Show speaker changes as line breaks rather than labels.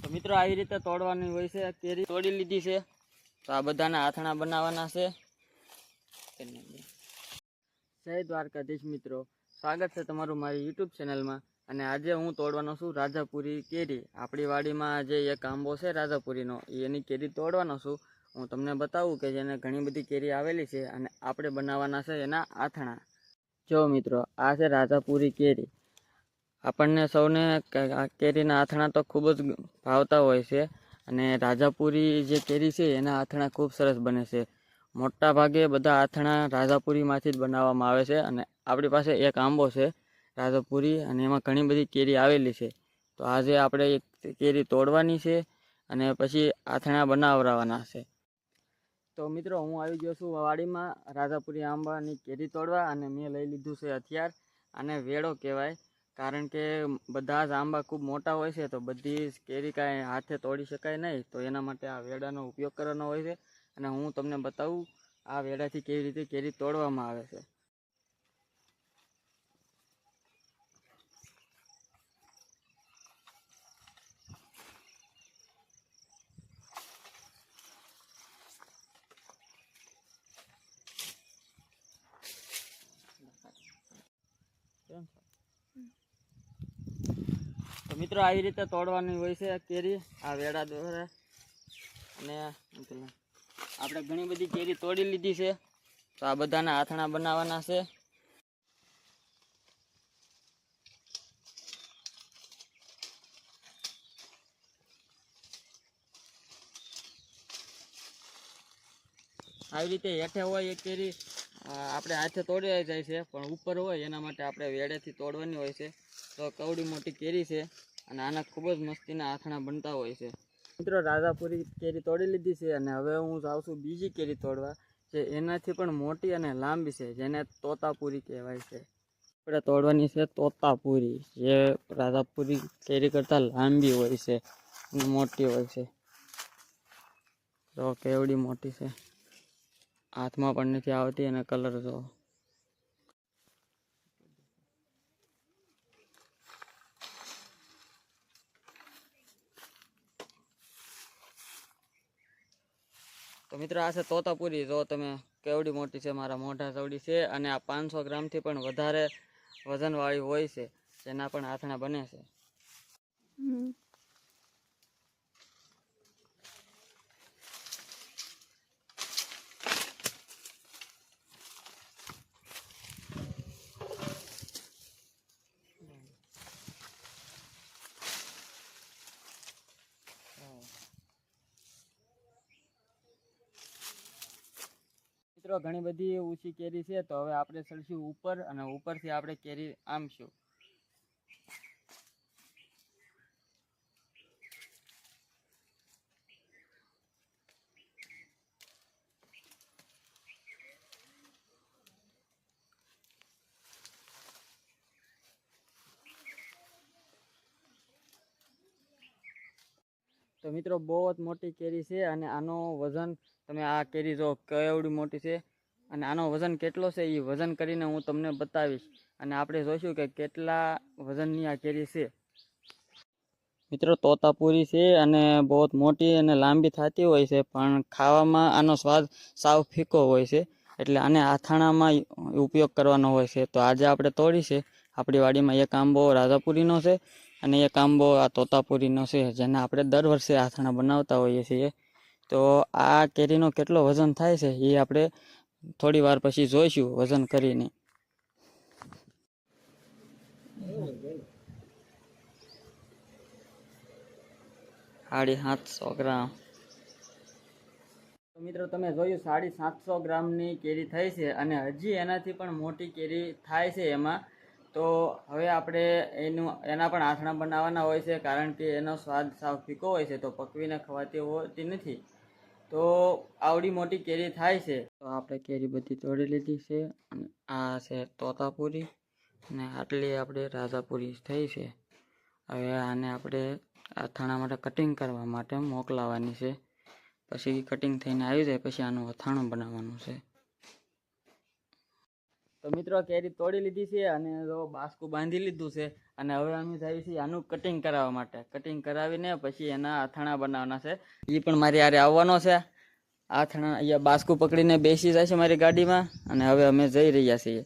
તો મિત્રો આવી રીતે તોડવાની હોય છે। કેરી તોડી લીધી છે તો આ બધાના આથણા બનાવવાના છે। જય દ્વારકાધીશ મિત્રો, સ્વાગત છે તમારું મારી યુટ્યુબ ચેનલમાં। અને આજે હું તોડવાનો છું રાજાપુરી કેરી। આપણી વાડીમાં જે એક આંબો છે રાજાપુરીનો, એની કેરી તોડવાનો છું। હું તમને બતાવું કે જેને ઘણી બધી કેરી આવેલી છે અને આપણે બનાવવાના છે એના આથણા। જો મિત્રો, આ છે રાજાપુરી કેરી। આપણને સૌને આ કેરીના આથણા તો ખૂબ જ ભાવતા હોય છે અને રાજાપુરી જે કેરી છે એના આથણા ખૂબ સરસ બને છે। મોટા ભાગે બધા આથણા રાજાપુરીમાંથી જ બનાવવામાં આવે છે। અને આપણી પાસે એક આંબો છે રાજાપુરી અને એમાં ઘણી બધી કેરી આવેલી છે। તો આજે આપણે એક કેરી તોડવાની છે અને પછી આથણા બનાવવાના છે। તો મિત્રો, હું આવી ગયો છું વાડીમાં રાજાપુરી આંબાની કેરી તોડવા અને મેં લઈ લીધું છે હથિયાર। આને વેડો કહેવાય, કારણ કે બધા જ આંબા ખૂબ મોટા હોય છે તો બધી કેરી કાંઈ હાથે તોડી શકાય નહીં, તો એના માટે આ વેડાનો ઉપયોગ કરવાનો હોય છે। અને હું તમને બતાવું આ વેડાથી કેવી રીતે કેરી તોડવામાં આવે છે। તો મિત્રો, આવી રીતે તોડવાની હોય છે કેરી આ વેડા દ્વારા। અને આપણે ઘણી બધી કેરી તોડી લીધી છે તો આ બધાના આથણા બનાવવાના છે। આવી રીતે હેઠે હોય એ કેરી આપણે હાથે તોડી જાય છે, પણ ઉપર હોય એના માટે આપણે વેડેથી તોડવાની હોય છે। તો કવડી મોટી કેરી છે અને આના ખૂબ જ મસ્તીના આથણા બનતા હોય છે। મિત્રો, રાજાપુરી કેરી તોડી લીધી છે અને હવે હું જાઉં છું બીજી કેરી તોડવા, જે એનાથી પણ મોટી અને લાંબી છે, જેને તોતાપુરી કહેવાય છે। આપણે તોડવાની છે તોતાપુરી, જે રાજાપુરી કેરી કરતાં લાંબી હોય છે અને મોટી હોય છે। તો કેવડી મોટી છે, હાથમાં પણ નથી આવતી અને કલર જો। તો મિત્રો, આ છે તોતાપુરી। જો તમે કેવડી મોટી છે, મારા મોઢા ચવડી છે અને આ 500 ગ્રામથી પણ વધારે વજનવાળી હોય છે, જેના પણ આથણા બને છે। મિત્રો, ઘણી બધી ઊંચી કેરી છે તો હવે આપણે ચડશું ઉપર અને ઉપરથી આપણે કેરી આમશું। તો મિત્રો, બહુ જ મોટી કેરી છે અને આનો વજન તમે આ કેરી જો કેવડી મોટી છે અને આનો વજન કેટલો છે એ વજન કરીને હું તમને બતાવીશ અને આપણે જોઈશું કે કેટલા વજનની આ કેરી છે। મિત્રો, તોતાપુરી છે અને બહુ મોટી અને લાંબી થતી હોય છે, પણ ખાવામાં આનો સ્વાદ સાવ ફીકો હોય છે, એટલે આને આથાણામાં ઉપયોગ કરવાનો હોય છે। તો આજે આપણે તોડી છે આપણી વાડીમાં એક આંબો રાજાપુરીનો છે અને એક આંબો આ તોતાપુરીનો છે, જેને આપણે દર વર્ષે આથાણા બનાવતા હોઈએ છીએ। તો આ કેરીનો કેટલો વજન થાય છે એ આપણે થોડી વાર પછી જોઈશું વજન કરીને। 750 ગ્રામ। તો મિત્રો, તમે જોયું 750 ગ્રામની કેરી થઈ છે અને હજી એનાથી પણ મોટી કેરી થાય છે એમાં। તો હવે આપણે એના પણ આથણા બનાવવાના હોય છે, કારણ કે એનો સ્વાદ સાવ ફીકો હોય છે, તો પકવીને ખવાતી હોતી નથી। તો આવડી મોટી કેરી થાય છે તો આપણે કેરી બધી તોડી લીધી છે અને આ છે તોતાપુરી અને આટલી આપણે રાજાપુરી થઈ છે। હવે આને આપણે આથાણા માટે કટિંગ કરવા માટે મોકલાવાની છે, પછી કટિંગ થઈને આવી જાય પછી આનું અથાણું બનાવવાનું છે। તો મિત્રો કેરી તોડી લીધી છે અને બાસ્કું બાંધી લીધું છે અને હવે અમે જઈએ છીએ આનું કટિંગ કરાવવા માટે. કટિંગ કરાવીને પછી એના અથાણા બનાવવાના છે. એ પણ મારી હારે આવવાનો છે. અથાણા અહીંયા બાસ્કું પકડીને બેસી જાય છે મારી ગાડીમાં અને હવે અમે જઈ રહ્યા છીએ.